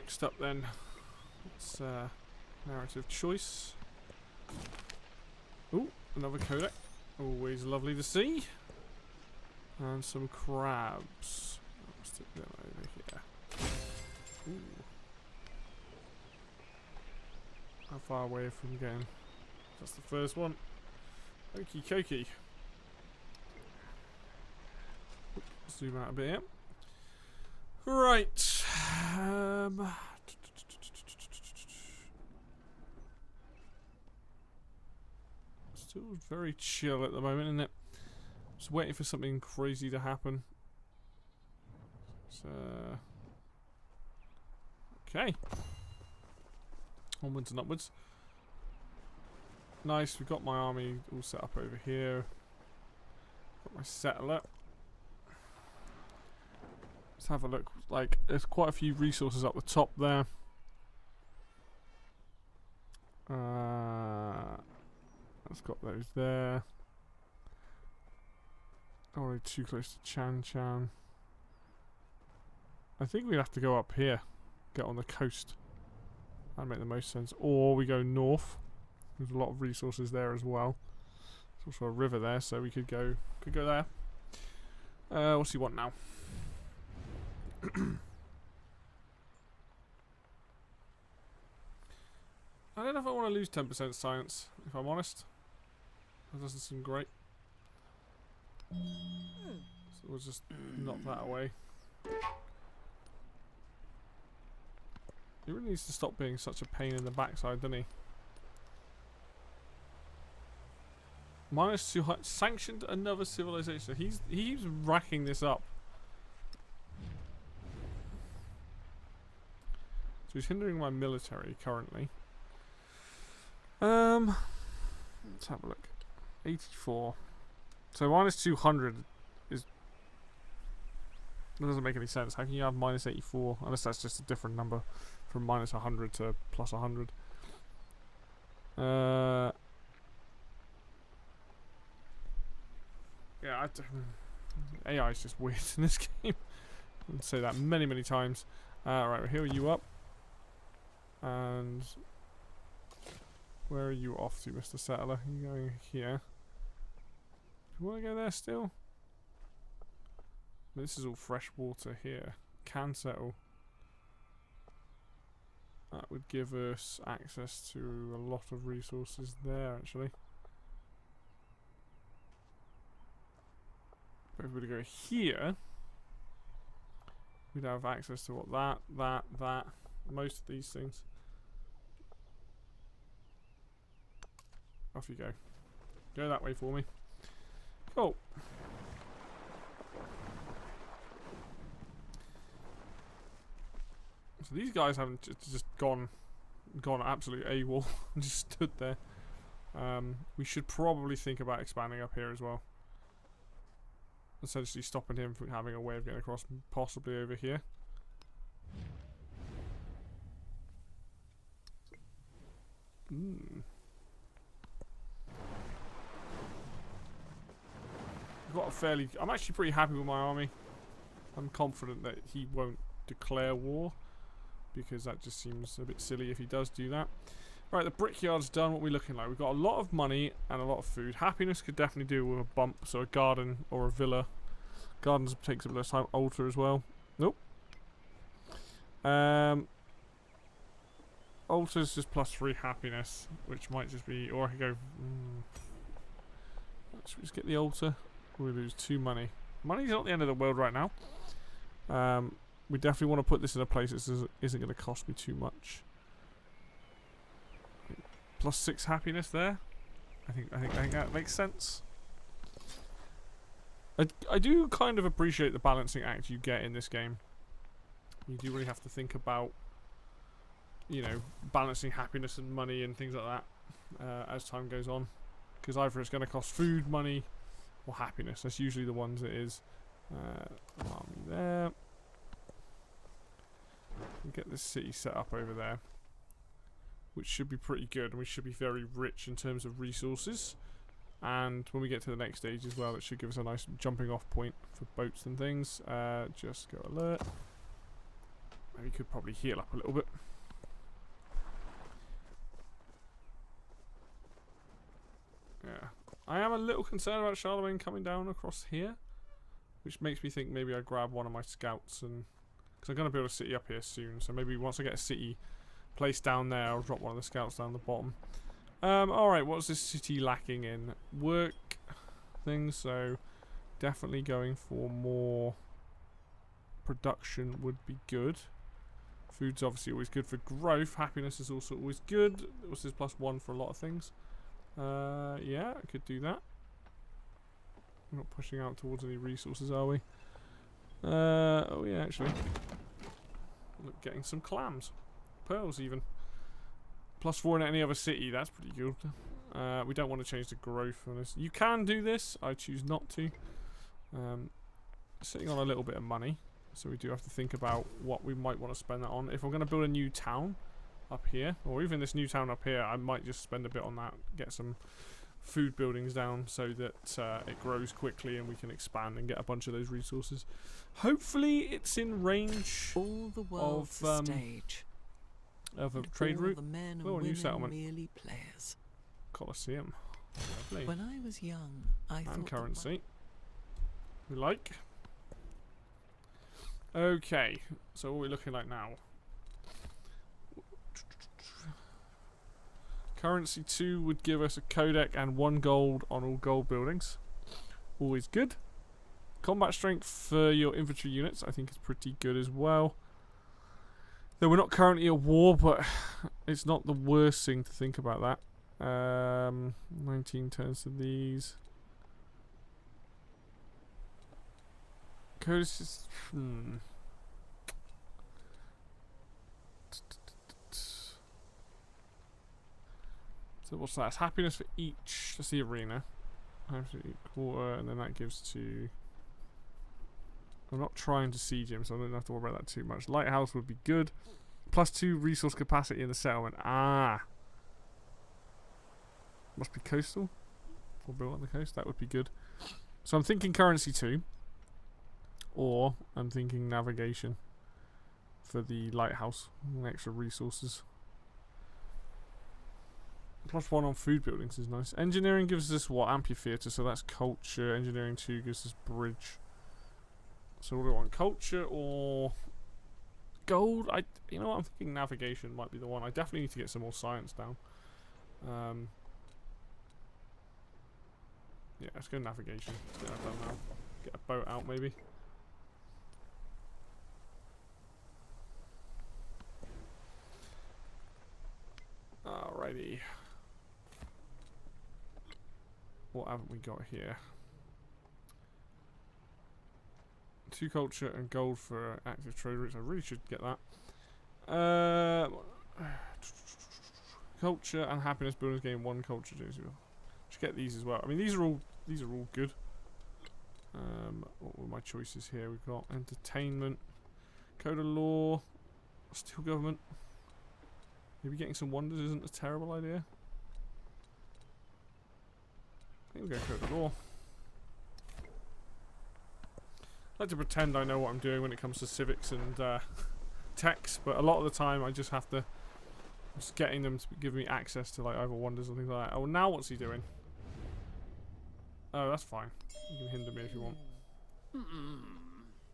next up then? It's narrative choice. Ooh, another codec. Always lovely to see. And some crabs. I'll stick them over here. Ooh. How far away from getting? That's the first one. Okie dokie. Zoom out a bit here. Right. Still very chill at the moment, isn't it? Just waiting for something crazy to happen. So, okay. Onwards and upwards. Nice, we've got my army all set up over here. Got my settler. Let's have a look. Like, there's quite a few resources up the top there. Let's got those there. Don't want to be too close to Chan Chan. I think we'd have to go up here. Get on the coast. That'd make the most sense. Or we go north. There's a lot of resources there as well. There's also a river there, so we could go there. What's he want now? I don't know if I want to lose 10% science, if I'm honest. That doesn't seem great. So we'll just knock that away. He really needs to stop being such a pain in the backside, doesn't he? -200 sanctioned another civilization. He's racking this up. So he's hindering my military currently. Let's have a look. 84. So -200 is... That doesn't make any sense. How can you have -84? Unless that's just a different number from -100 to +100. Yeah, AI is just weird in this game. I'll say that many times. Right, we'll heal you up. And where are you off to, Mr. Settler? Are you going here? Do you want to go there still? This is all fresh water here. Can settle. That would give us access to a lot of resources there, actually. If we were to go here, we'd have access to what? That. Most of these things. Off you go. Go that way for me. Cool. So these guys haven't just gone absolute AWOL and just stood there. We should probably think about expanding up here as well. Essentially stopping him from having a way of getting across, possibly over here. Got a fairly... I'm actually pretty happy with my army. I'm confident that he won't declare war, because that just seems a bit silly if he does do that. Right, the brickyard's done. What are we looking like? We've got a lot of money and a lot of food. Happiness could definitely do with a bump, so a garden or a villa. Gardens takes a bit less time. Altar as well. Nope. Altar's just +3 happiness, which might just be... Or I could go... Should we just get the altar? We lose 2 money. Money's not the end of the world right now. We definitely want to put this in a place that isn't going to cost me too much. +6 happiness there. I think that makes sense. I do kind of appreciate the balancing act you get in this game. You do really have to think about, you know, balancing happiness and money and things like that as time goes on. Because either it's going to cost food, money, or happiness. That's usually the ones it is. Army there. We'll get this city set up over there, which should be pretty good, and we should be very rich in terms of resources. And when we get to the next stage as well, it should give us a nice jumping off point for boats and things. Just go alert. We could probably heal up a little bit. Yeah. I am a little concerned about Charlemagne coming down across here, which makes me think maybe I grab one of my scouts, and because I'm going to build a city up here soon, so maybe once I get a city placed down there, I'll drop one of the scouts down the bottom. Alright, what's this city lacking in? Work things, so definitely going for more production would be good. Food's obviously always good for growth. Happiness is also always good. This is +1 for a lot of things. Yeah, I could do that. We're not pushing out towards any resources, are we? Oh yeah, actually. Look, getting some clams. Pearls even. +4 in any other city, that's pretty good. We don't want to change the growth on this. You can do this, I choose not to. Sitting on a little bit of money, so we do have to think about what we might want to spend that on. If we're going to build a new town up here, or even this new town up here, I might just spend a bit on that, get some food buildings down so that it grows quickly and we can expand and get a bunch of those resources. Hopefully it's in range all the world's of stage. Of a And trade all route. the men and Oh, a new women settlement. merely players. Colosseum. Lovely. When I was young, I And thought that currency. We like. Okay, so what are we looking like now? Currency 2 would give us a codec and 1 gold on all gold buildings. Always good. Combat strength for your infantry units I think is pretty good as well. Though we're not currently at war, but it's not the worst thing to think about that. 19 turns to these. Code is So what's that? It's happiness for each. That's the arena. Absolutely quarter, and then that gives to. I'm not trying to siege him, so I don't have to worry about that too much. Lighthouse would be good. +2 resource capacity in the settlement. Ah. Must be coastal. Or built on the coast. That would be good. So I'm thinking currency 2. Or I'm thinking navigation for the lighthouse. Extra resources. +1 on food buildings is nice. Engineering gives us what? Amphitheatre, so that's culture. Engineering 2 gives us bridge. So what do I want? Culture or gold? You know what? I'm thinking navigation might be the one. I definitely need to get some more science down. Yeah, let's go navigation. Let's get that done now. Get a boat out maybe. Alrighty. What haven't we got here? 2 culture and gold for active trade routes. I really should get that. Culture and happiness buildings gain 1 culture. Should get these as well. I mean, these are all good. What were my choices here? We've got entertainment, code of law, steel government. Maybe getting some wonders isn't a terrible idea. I think we'll go code of law. I like to pretend I know what I'm doing when it comes to civics and text, but a lot of the time I just have to just getting them to give me access to like either wonders or things like that. Oh, now what's he doing? Oh, that's fine. You can hinder me if you want.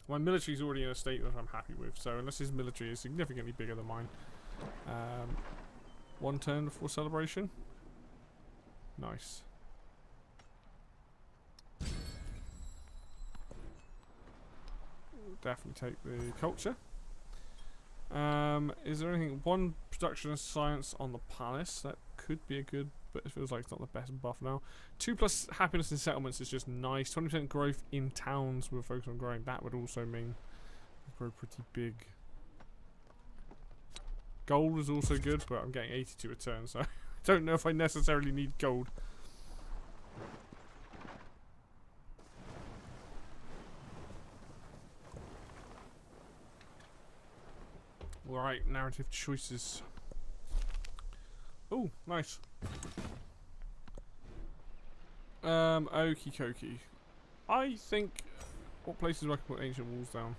My military's already in a state that I'm happy with, so unless his military is significantly bigger than mine. 1 turn before celebration. Nice. Definitely take the culture. Is there anything? 1 production of science on the palace. That could be a good, but it feels like it's not the best buff now. 2+ happiness in settlements is just nice. 20% growth in towns. We're focused on growing. That would also mean we grow pretty big. Gold is also good, but I'm getting 82 a turn, so I don't know if I necessarily need gold. Alright, narrative choices. Oh, nice. Okie dokie. I think... What places do I can put ancient walls down?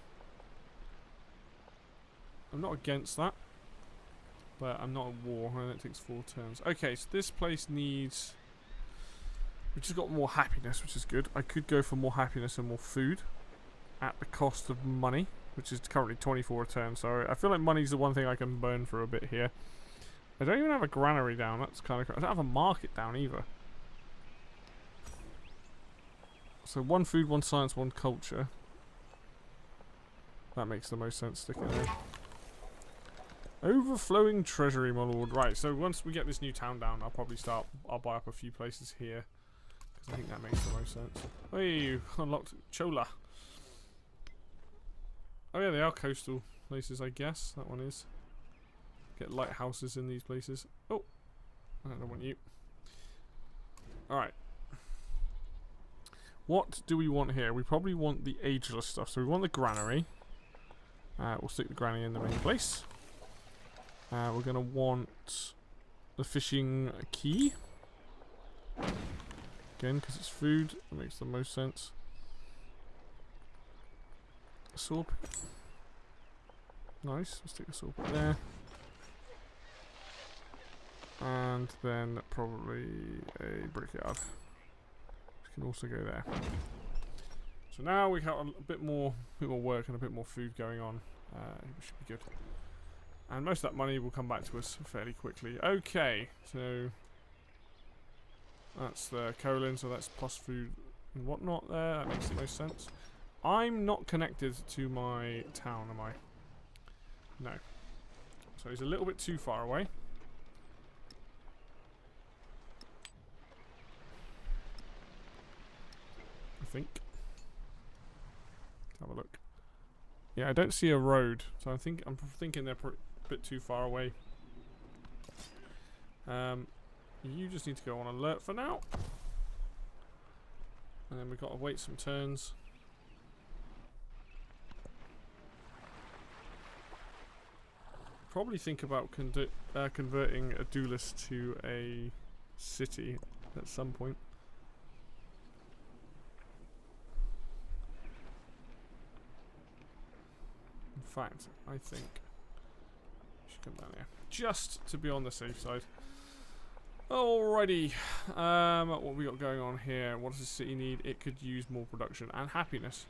I'm not against that. But I'm not at war, and it takes 4 turns. Okay, so this place needs... We've just got more happiness, which is good. I could go for more happiness and more food at the cost of money, which is currently 24 a turn. So I feel like money's the one thing I can burn for a bit here. I don't even have a granary down. That's kind of... I don't have a market down either. So 1 food, 1 science, 1 culture. That makes the most sense sticking there. Overflowing treasury, my lord. Right, so once we get this new town down, I'll buy up a few places here. Because I think that makes the most sense. Hey, unlocked Chola. Oh yeah, they are coastal places, I guess. That one is. Get lighthouses in these places. Oh, I don't want you. Alright. What do we want here? We probably want the ageless stuff. So we want the granary. We'll stick the granary in the main place. We're going to want the fishing key. Again, because it's food. It makes the most sense. Sword pick. Nice. Let's stick a sword pick there. And then probably a brickyard. Which can also go there. So now we have a bit more work and a bit more food going on. It should be good. And most of that money will come back to us fairly quickly. Okay, so that's the colon, so that's plus food and whatnot there. That makes the most sense. I'm not connected to my town, am I? No. So he's a little bit too far away. I think. Let's have a look. Yeah, I don't see a road, so I'm thinking they're bit too far away. You just need to go on alert for now, and then we've got to wait some turns. Probably think about converting a duelist to a city at some point. In fact, I think come down here just to be on the safe side. Alrighty, what we got going on here? What does the city need? It could use more production and happiness.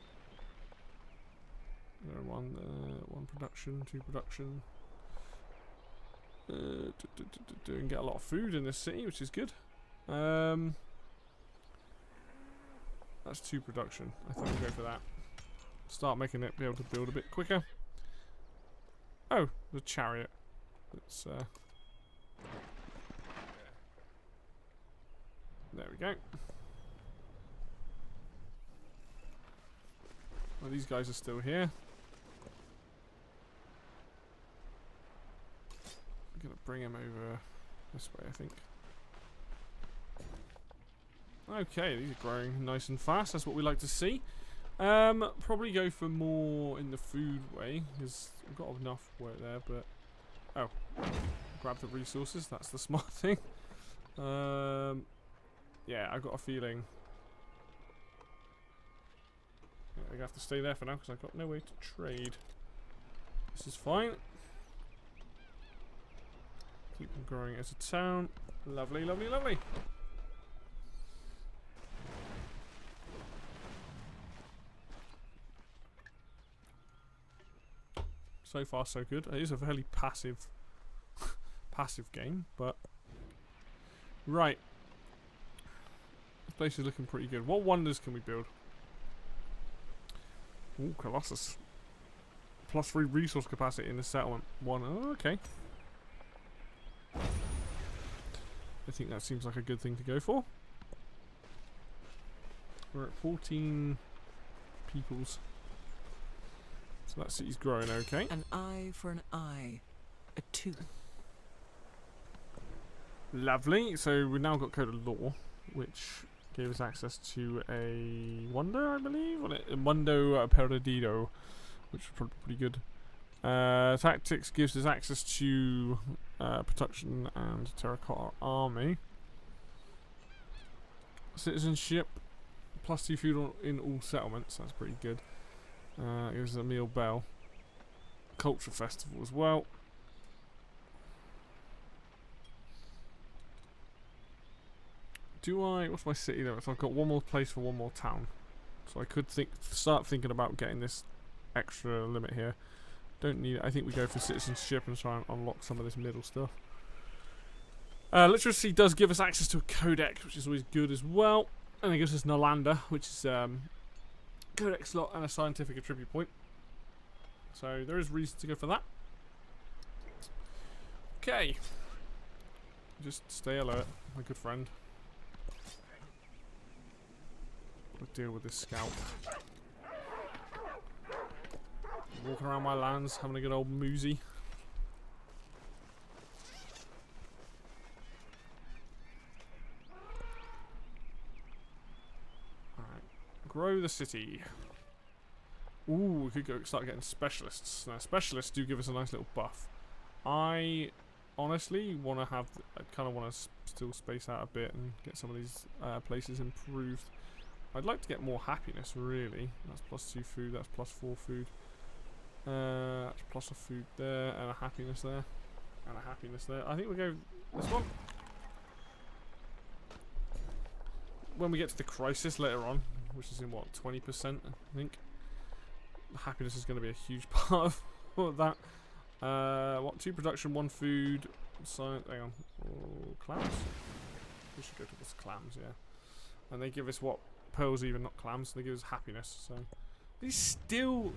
One production, 2 production. And get a lot of food in this city, which is good. That's 2 production. I think we'll go for that. Start making it be able to build a bit quicker. Oh, the chariot. Let's there we go. Well, these guys are still here. I'm gonna bring him over this way, I think. Okay, these are growing nice and fast. That's what we like to see. Probably go for more in the food way, because we've got enough work there, but... Oh. Grab the resources, that's the smart thing. Yeah, I've got a feeling... Yeah, I have to stay there for now, because I've got no way to trade. This is fine. Keep them growing as a town. Lovely, lovely, lovely. So far, so good. It is a fairly passive game, but right. This place is looking pretty good. What wonders can we build? Ooh, Colossus. Plus 3 resource capacity in the settlement. 1. Oh, okay. I think that seems like a good thing to go for. We're at 14 peoples. So that city's growing okay. An eye for an eye. A tooth. Lovely. So we've now got Code of Law, which gave us access to a wonder, I believe. A Mundo Perdido, which was probably pretty good. Tactics gives us access to protection and terracotta army. Citizenship, plus 2 food in all settlements. That's pretty good. Gives us a meal bell. culture festival as well. Do I? What's my city limit? So I've got one more place for one more town. So I could start thinking about getting this extra limit here. Don't need it. I think we go for citizenship and try and unlock some of this middle stuff. Literacy does give us access to a codex, which is always good as well. And it gives us Nalanda, which is codex slot and a scientific attribute point. So there is reason to go for that. Okay. Just stay alert, my good friend. We'll deal with this scout. Walking around my lands, having a good old moosey. Alright. Grow the city. Ooh, we could go start getting specialists. Now, specialists do give us a nice little buff. I honestly want to have... I kind of want to still space out a bit and get some of these places improved. I'd like to get more happiness, really. That's +2 food, that's +4 food. That's plus a food there, and a happiness there. And a happiness there. I think we'll go this one. When we get to the crisis later on, which is in what, 20%, I think. Happiness is going to be a huge part of that. What, 2 production, 1 food. Science, hang on. Oh, clams? We should go towards clams, yeah. And they give us what? Pearls even, not clams. They give us happiness, so. He's still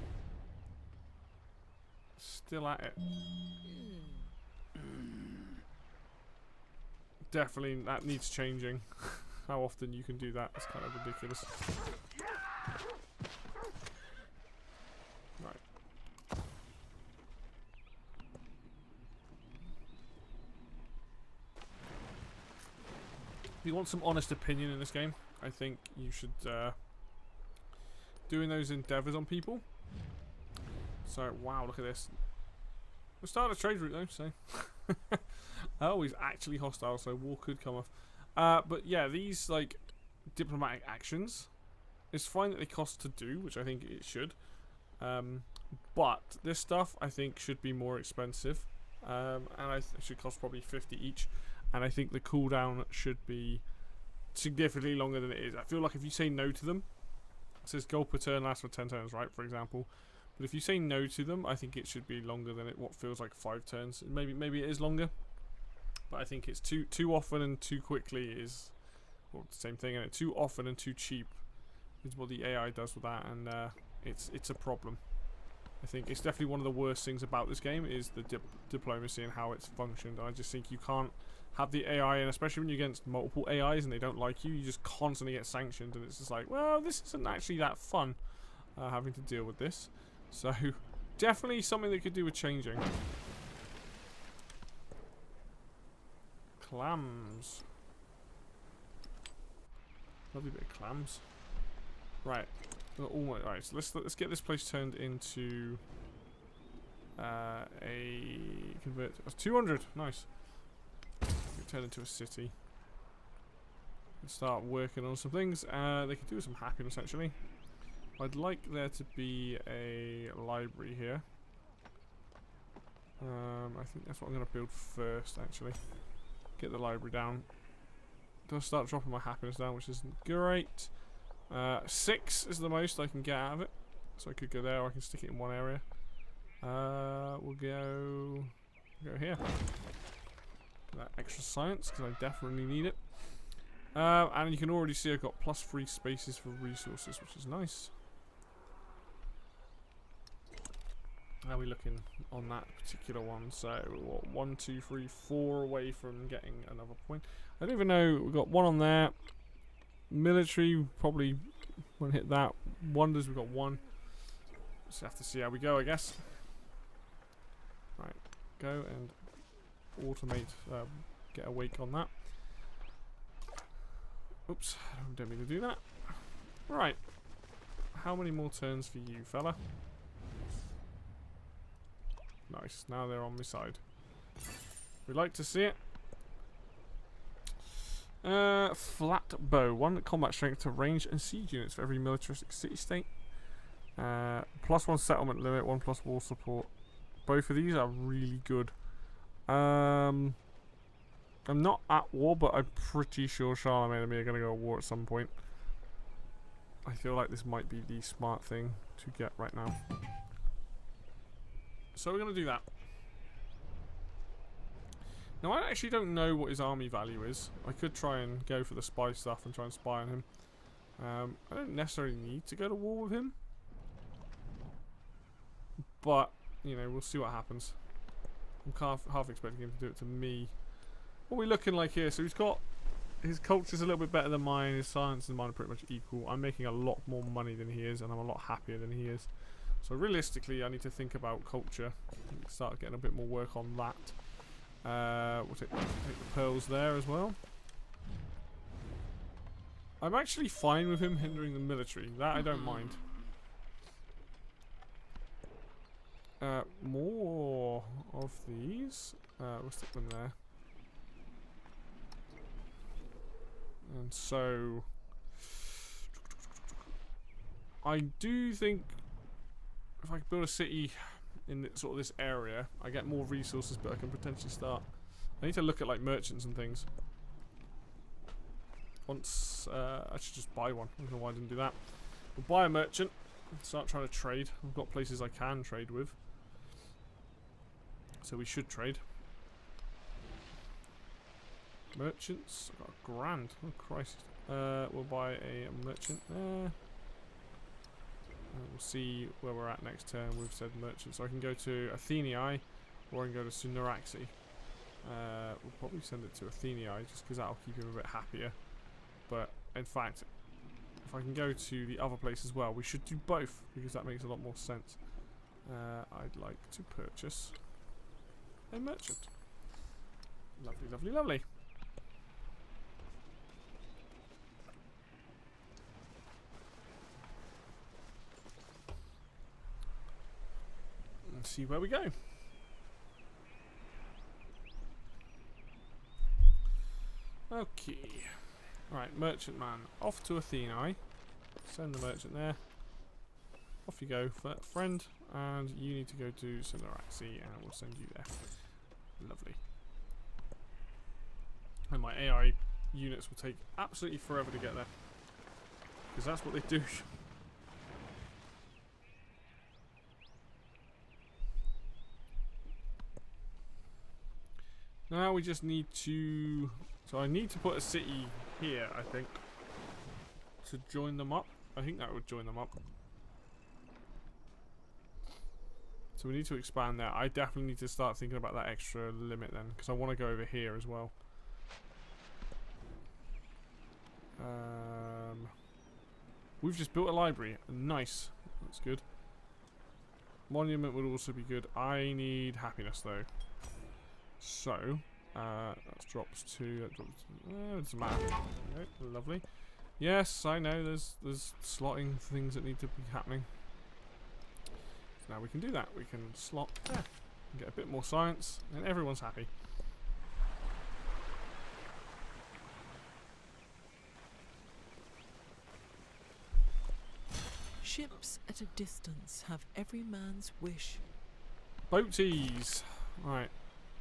at it. Definitely, that needs changing. How often you can do that is kind of ridiculous. Right. If you want some honest opinion in this game, I think you should doing those endeavours on people. So, wow, look at this. We'll start a trade route though, so. Oh, he's actually hostile, so war could come off. But yeah, these, like, diplomatic actions, it's fine that they cost to do, which I think it should. But this stuff, I think, should be more expensive. And it should cost probably 50 each. And I think the cooldown should be significantly longer than it is. I feel like if you say no to them, it says gold per turn lasts for 10 turns, right, for example. But if you say no to them, I think it should be longer than what feels like 5 turns. Maybe it is longer. But I think it's too often and too quickly is well, the same thing, and too often and too cheap is what the AI does with that, and it's a problem. I think it's definitely one of the worst things about this game is the diplomacy and how it's functioned. I just think you can't have the AI, and especially when you're against multiple AIs and they don't like you, you just constantly get sanctioned, and it's just like, well, this isn't actually that fun having to deal with this. So definitely something they could do with changing. Clams. Lovely bit of clams. Right. Almost, right, so let's get this place turned into a convert. 200, nice. Turn into a city. Let's start working on some things. They could do with some happiness actually. I'd like there to be a library here. I think that's what I'm going to build first actually. Get the library down. Does start dropping my happiness down, which isn't great. 6 is the most I can get out of it. So I could go there, or I can stick it in one area. We'll go here. That extra science, because I definitely need it. And you can already see I've got +3 spaces for resources, which is nice. How are we looking on that particular one? So, what, 1, 2, 3, 4 away from getting another point. I don't even know, we've got 1 on there. Military, probably won't hit that. Wonders, we've got 1. Just have to see how we go, I guess. Right, go and automate, get a wake on that. Oops, I don't mean to do that. Right, how many more turns for you, fella? Nice, now they're on my side. We'd like to see it. Flat bow. 1 combat strength to range and siege units for every militaristic city state. +1 settlement limit, 1+ wall support. Both of these are really good. I'm not at war, but I'm pretty sure Charlemagne and me are going to go to war at some point. I feel like this might be the smart thing to get right now. So we're going to do that. Now, I actually don't know what his army value is. I could try and go for the spy stuff and try and spy on him. I don't necessarily need to go to war with him. But, you know, we'll see what happens. I'm half expecting him to do it to me. What are we looking like here? So he's got... His culture's a little bit better than mine. His science and mine are pretty much equal. I'm making a lot more money than he is, and I'm a lot happier than he is. So realistically, I need to think about culture. Start getting a bit more work on that. We'll take the pearls there as well. I'm actually fine with him hindering the military. That I don't mind. More of these. We'll stick them there. And so... I do think if I could build a city in sort of this area, I get more resources, but I can potentially start... I need to look at like merchants and things. Once, I should just buy one. I don't know why I didn't do that. We'll buy a merchant and start trying to trade. I've got places I can trade with. So we should trade. Merchants, I've got a grand. Oh Christ. We'll buy a merchant there. We'll see where we're at next turn. We've said merchant, so I can go to Athenai, or I can go to Sunaraxi. We'll probably send it to Athenai, just because that'll keep him a bit happier. But in fact, if I can go to the other place as well, we should do both, because that makes a lot more sense. I'd like to purchase a merchant. Lovely, lovely, lovely. Let's see where we go. Okay. Right, merchant man. Off to Athenai. Send the merchant there. Off you go, friend. And you need to go to Sunaraxi, and we'll send you there. Lovely. And my AI units will take absolutely forever to get there. Because that's what they do. Now we just need to... So I need to put a city here, I think, to join them up. I think that would join them up. So we need to expand that. I definitely need to start thinking about that extra limit then, because I want to go over here as well. We've just built a library. Nice. That's good. Monument would also be good. I need happiness though. So, that drops to... That drops to it doesn't matter. Okay, lovely. Yes, I know there's slotting things that need to be happening. So now we can do that. We can slot there. Get a bit more science, and everyone's happy. Ships at a distance have every man's wish. Boaties! Right.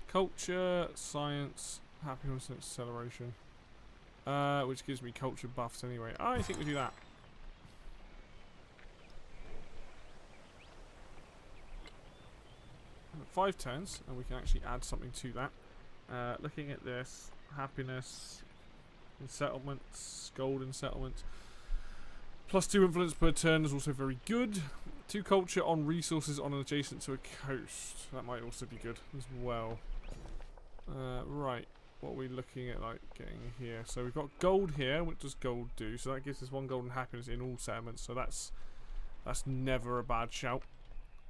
Culture, science, happiness and acceleration. Which gives me culture buffs anyway. I think we do that. Five turns, and we can actually add something to that. Looking at this, happiness in settlements, gold in settlements. +2 influence per turn is also very good. 2 culture on resources on an adjacent to a coast. That might also be good as well. Right, what are we looking at like getting here? So we've got gold here. What does gold do? So that gives us 1 gold and happiness in all settlements. So that's never a bad shout.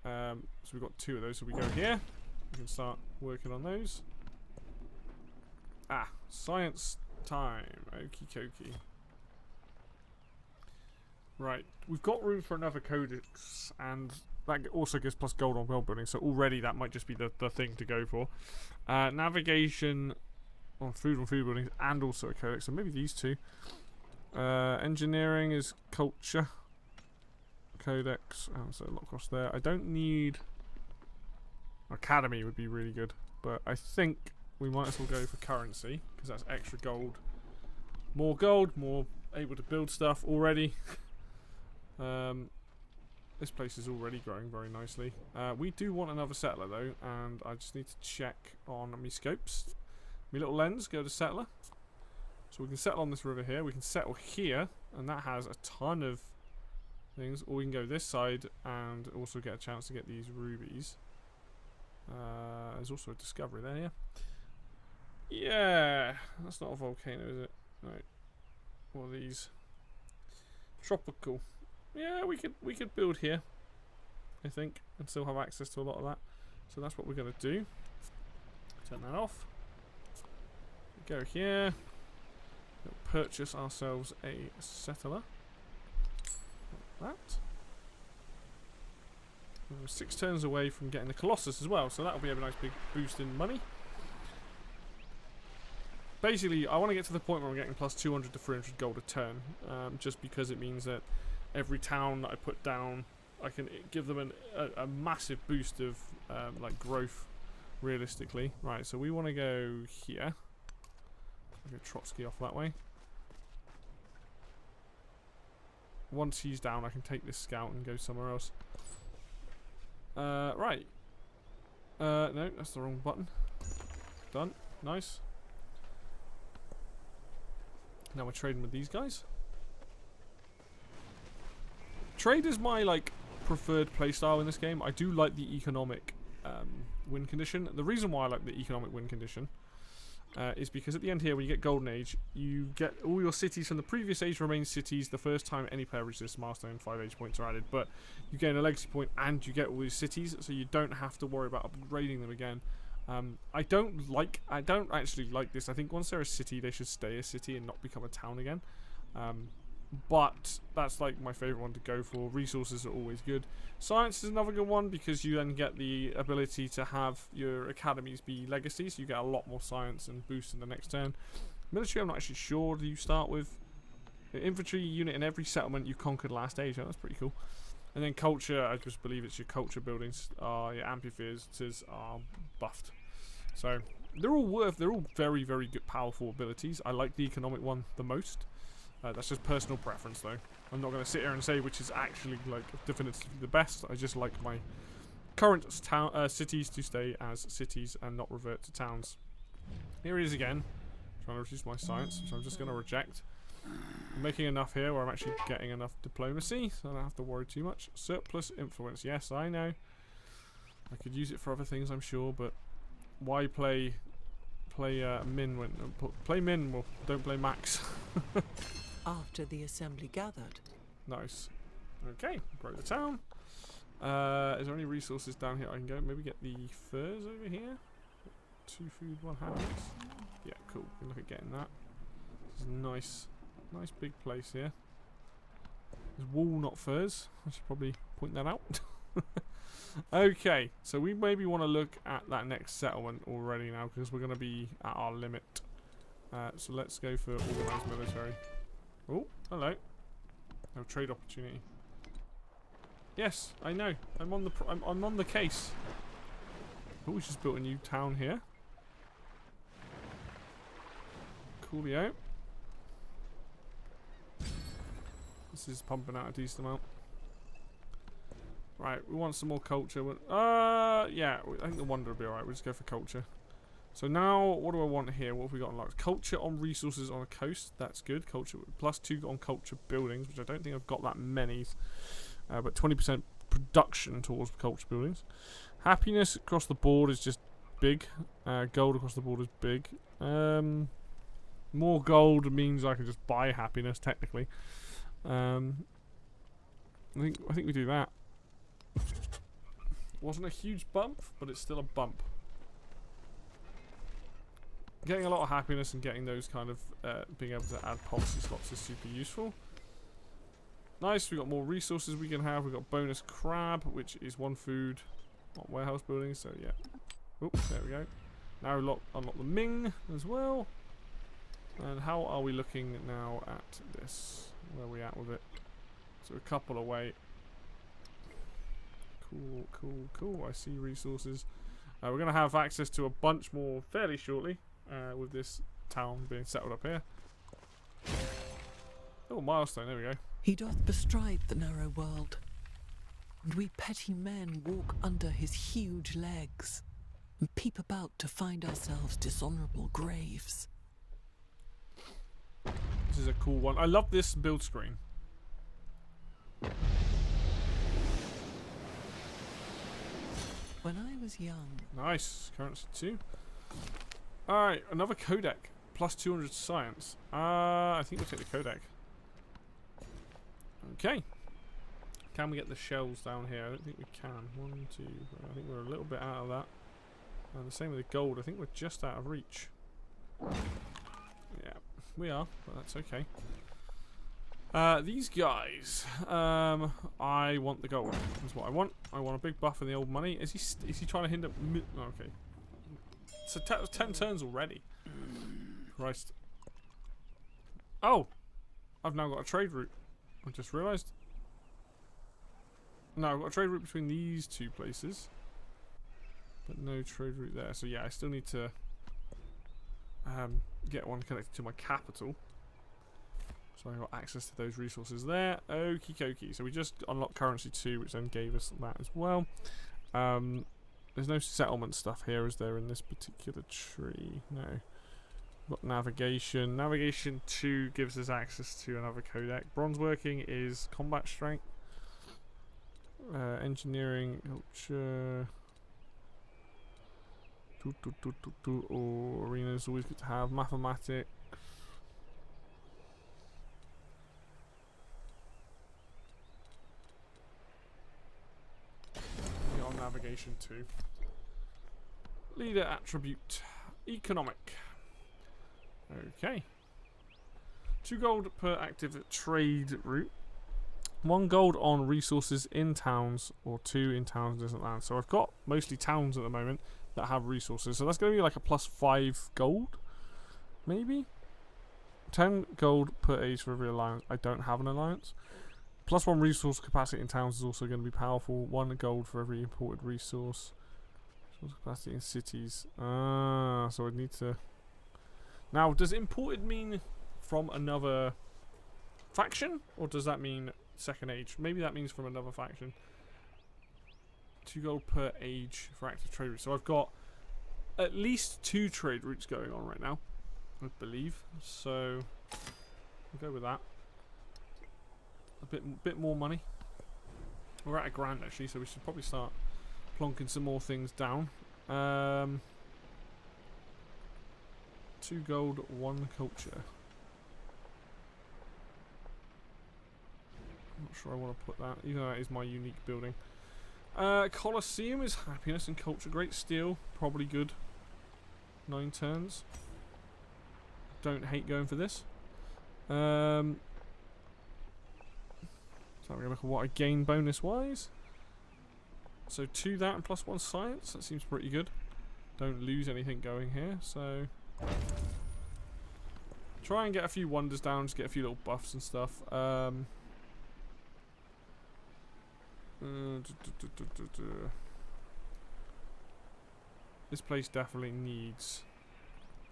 So we've got 2 of those. So we go here. We can start working on those. Ah, science time. Okie dokie. Right, we've got room for another codex, and that also gives plus gold on world building, so already that might just be the thing to go for. Navigation on food buildings, and also a codex, so maybe these 2. Engineering is culture. Codex, oh, so a lot across there. I don't need Academy would be really good, but I think we might as well go for currency because that's extra gold. More gold, more able to build stuff already. This place is already growing very nicely. We do want another settler though, and I just need to check on my scopes. My little lens, go to settler. So we can settle on this river here. We can settle here, and that has a ton of things. Or we can go this side and also get a chance to get these rubies. There's also a discovery there, yeah. Yeah, that's not a volcano, is it? Right. What are these? Tropical. Yeah, we could build here, I think, and still have access to a lot of that. So that's what we're gonna do. Turn that off. Go here. We'll purchase ourselves a settler. Like that. We're 6 turns away from getting the Colossus as well, so that'll be a nice big boost in money. Basically, I want to get to the point where I'm getting plus 200 to 300 gold a turn, just because it means that every town that I put down, I can give them a massive boost of like growth, realistically. Right, so we want to go here. I'll get Trotsky off that way. Once he's down, I can take this scout and go somewhere else. Right. No, that's the wrong button. Done. Nice. Now we're trading with these guys. Trade is my like preferred playstyle in this game. I do like the economic win condition. The reason why I like the economic win condition is because at the end here, when you get Golden Age, you get all your cities from the previous age remain cities the first time any player reaches this milestone. 5 age points are added, but you gain a legacy point and you get all these cities, so you don't have to worry about upgrading them again. I don't actually like this. I think once they're a city, they should stay a city and not become a town again. But that's like my favourite one to go for. Resources are always good. Science is another good one because you then get the ability to have your academies be legacies. So you get a lot more science and boost in the next turn. Military, I'm not actually sure. Do you start with infantry unit in every settlement you conquered last age? Oh, that's pretty cool. And then culture, I just believe it's your culture buildings. Your amphitheaters are buffed. So they're all very, very good, powerful abilities. I like the economic one the most. That's just personal preference, though. I'm not going to sit here and say which is actually like definitively the best. I just like my current cities to stay as cities and not revert to towns. Here he is again, trying to reduce my science, which I'm just going to reject. I'm making enough here where I'm actually getting enough diplomacy, so I don't have to worry too much. Surplus influence, yes, I know. I could use it for other things, I'm sure, but why play min when play min? Well, don't play max. After the assembly gathered. Nice. Okay, grow the town. Is there any resources down here I can go? Maybe get the furs over here. 2 food, 1 happiness. Yeah, cool. We can look at getting that. This is nice. Nice big place here. There's wool, not furs. I should probably point that out. Okay, so we maybe want to look at that next settlement already now because we're going to be at our limit. So let's go for organised military. Oh, hello. No trade opportunity. Yes, I know. I'm on the case. Oh, we just built a new town here. Coolio. This is pumping out a decent amount. Right, we want some more culture. Yeah, I think the wonder will be alright. We'll just go for culture. So now, what do I want here? What have we got unlocked? Culture on resources on a coast. That's good. Culture +2 on culture buildings, which I don't think I've got that many. But 20% production towards culture buildings. Happiness across the board is just big. Gold across the board is big. More gold means I can just buy happiness, technically. I think we do that. Wasn't a huge bump, but it's still a bump. Getting a lot of happiness and getting those kind of being able to add policy slots is super useful. Nice, we got more resources we can have. We got bonus crab, which is 1 food on warehouse buildings. So yeah. Oops, there we go. Now unlock the Ming as well. And how are we looking now at this? Where are we at with it? So a couple away. Cool. I see resources. We're going to have access to a bunch more fairly shortly with this town being settled up here. Oh, milestone, there we go. He doth bestride the narrow world, and we petty men walk under his huge legs and peep about to find ourselves dishonourable graves. This is a cool one. I love this build screen. When I was young, Nice. Currency 2. Alright, another codec. Plus 200 science. I think we'll take the codec. Okay. Can we get the shells down here? I don't think we can. 1, 2, I think we're a little bit out of that. And the same with the gold. I think we're just out of reach. Yeah, we are, but that's okay. These guys. I want the gold. That's what I want. I want a big buff in the old money. Is he trying to hinder? Oh, okay. So 10 turns already. Christ. Oh, I've now got a trade route. I just realised. No, I've got a trade route between these two places, but no trade route there. So yeah, I still need to get one connected to my capital. So I got access to those resources there. Okie dokie. So we just unlocked currency 2, which then gave us that as well. There's no settlement stuff here, is there, in this particular tree? No. We've got navigation. Navigation 2 gives us access to another codec. Bronze working is combat strength. Engineering, culture. Arena is always good to have. Mathematics. Navigation 2. Leader attribute. Economic. Okay. 2 gold per active trade route. 1 gold on resources in towns, or 2 in towns in distant lands. So I've got mostly towns at the moment that have resources. So that's going to be like a plus 5 gold, maybe? 10 gold per age for every alliance. I don't have an alliance. Plus 1 resource capacity in towns is also going to be powerful. 1 gold for every imported resource. Resource capacity in cities. So I'd need to... Now, does imported mean from another faction? Or does that mean second age? Maybe that means from another faction. 2 gold per age for active trade routes. So I've got at least 2 trade routes going on right now, I believe. So we'll go with that. A bit more money. We're at $1,000 actually, so we should probably start plonking some more things down. 2 gold, 1 culture. I'm not sure I want to put that, even though that is my unique building. Colosseum is happiness and culture. Great steel, probably good. 9 turns. Don't hate going for this. So I'm going to look at what I gain bonus wise. So 2 that and plus 1 science. That seems pretty good. Don't lose anything going here. So try and get a few wonders down. Just get a few little buffs and stuff. This place definitely needs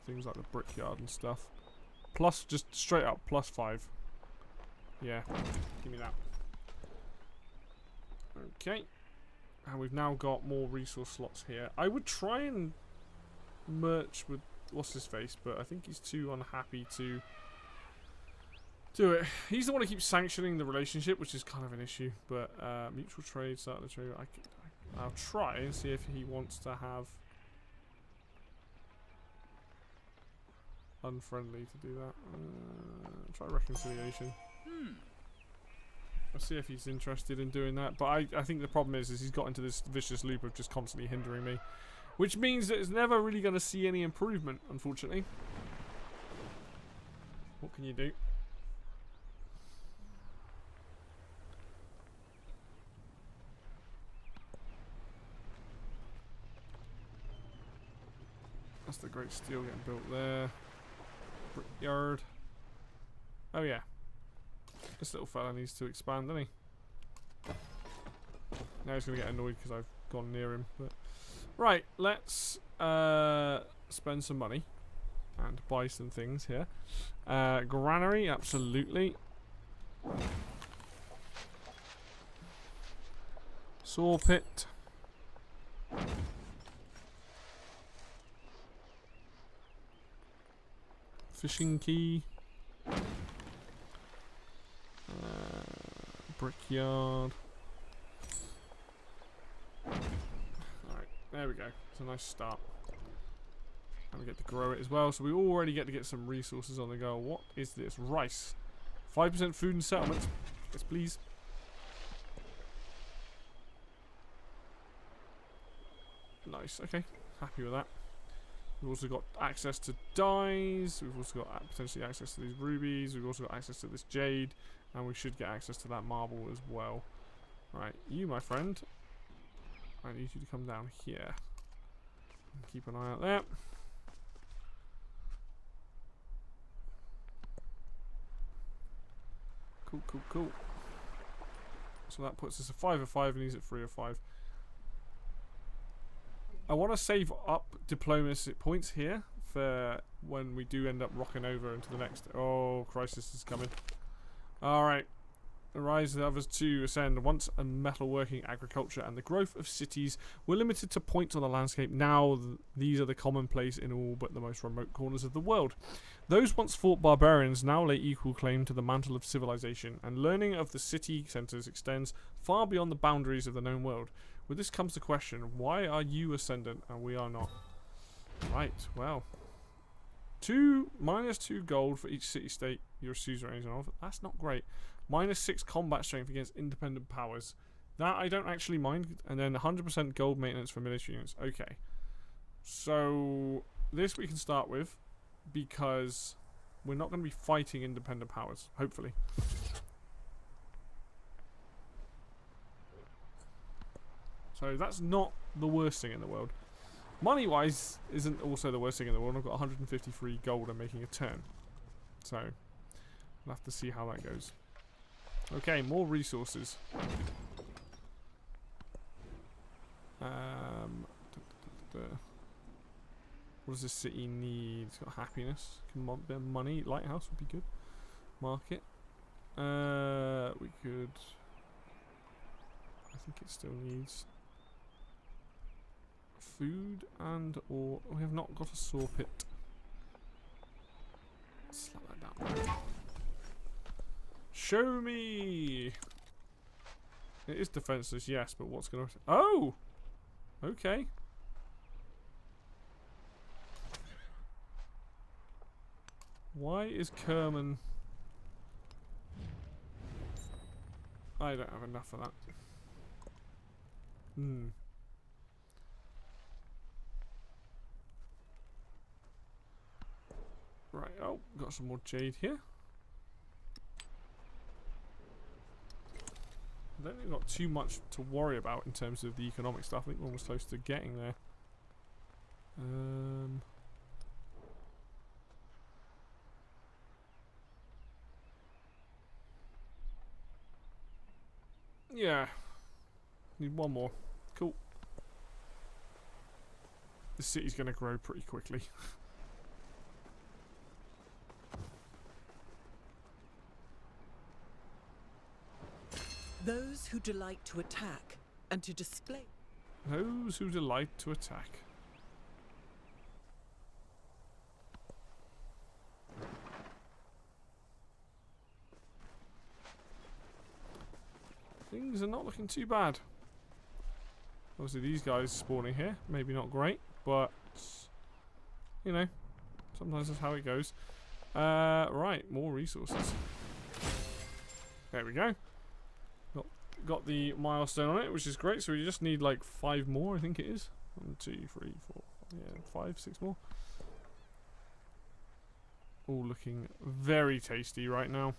things like the brickyard and stuff. Plus, just straight up plus 5. Yeah, give me that. Okay, and we've now got more resource slots here. I would try and merge with what's his face, but I think he's too unhappy to do it. He's the one who keeps sanctioning the relationship, which is kind of an issue. But mutual trade, start the trade. I'll try and see if he wants to have unfriendly to do that. Try reconciliation. I'll see if he's interested in doing that. But I think the problem is he's got into this vicious loop of just constantly hindering me. Which means that it's never really going to see any improvement, unfortunately. What can you do? That's the great steel getting built there. Brickyard. Oh yeah. This little fella needs to expand, doesn't he? Now he's going to get annoyed because I've gone near him. But Right, let's spend some money and buy some things here. Granary, absolutely. Saw pit. Fishing key. Brickyard. Alright, there we go. It's a nice start. And we get to grow it as well. So we already get to get some resources on the go. What is this? Rice. 5% food and settlements. Yes, please. Nice. Okay. Happy with that. We've also got access to dyes. We've also got potentially access to these rubies. We've also got access to this jade. And we should get access to that marble as well. Right, you, my friend. I need you to come down here. Keep an eye out there. Cool, cool, cool. So that puts us at 5 of 5 and he's at 3 of 5. I want to save up diplomacy points here for when we do end up rocking over into the next. Oh, crisis is coming. Alright. The rise of the others to ascend. Once a metalworking agriculture and the growth of cities were limited to points on the landscape, now these are the commonplace in all but the most remote corners of the world. Those once fought barbarians now lay equal claim to the mantle of civilization, and learning of the city centres extends far beyond the boundaries of the known world. With this comes the question, why are you ascendant and we are not? Right, well. -2 gold for each city-state you're suzerain of. That's not great. -6 combat strength against independent powers. That I don't actually mind. And then 100% gold maintenance for military units. Okay. So, this we can start with. Because we're not going to be fighting independent powers. Hopefully. So, that's not the worst thing in the world. Money-wise, isn't also the worst thing in the world. I've got 153 gold and making a turn. So, we'll have to see how that goes. Okay, more resources. What does this city need? It's got happiness. Come on, bit of money. Lighthouse would be good. Market. We could. I think it still needs food and or we have not got a saw pit. Slap that down. Show me. It is defenseless, yes, but what's gonna? Oh, okay. Why is Kerman? I don't have enough of that. Right, oh, got some more jade here. I don't think we've got too much to worry about in terms of the economic stuff. I think we're almost close to getting there. Yeah. Need one more. Cool. The city's going to grow pretty quickly. Those who delight to attack and to display. Those who delight to attack. Things are not looking too bad. Obviously these guys spawning here, maybe not great, but you know, sometimes that's how it goes. Right, more resources. There we go. Got the milestone on it, which is great. So we just need like 5 more, I think it is. 1, 2, 3, 4, yeah, 5, 6 more. All looking very tasty right now.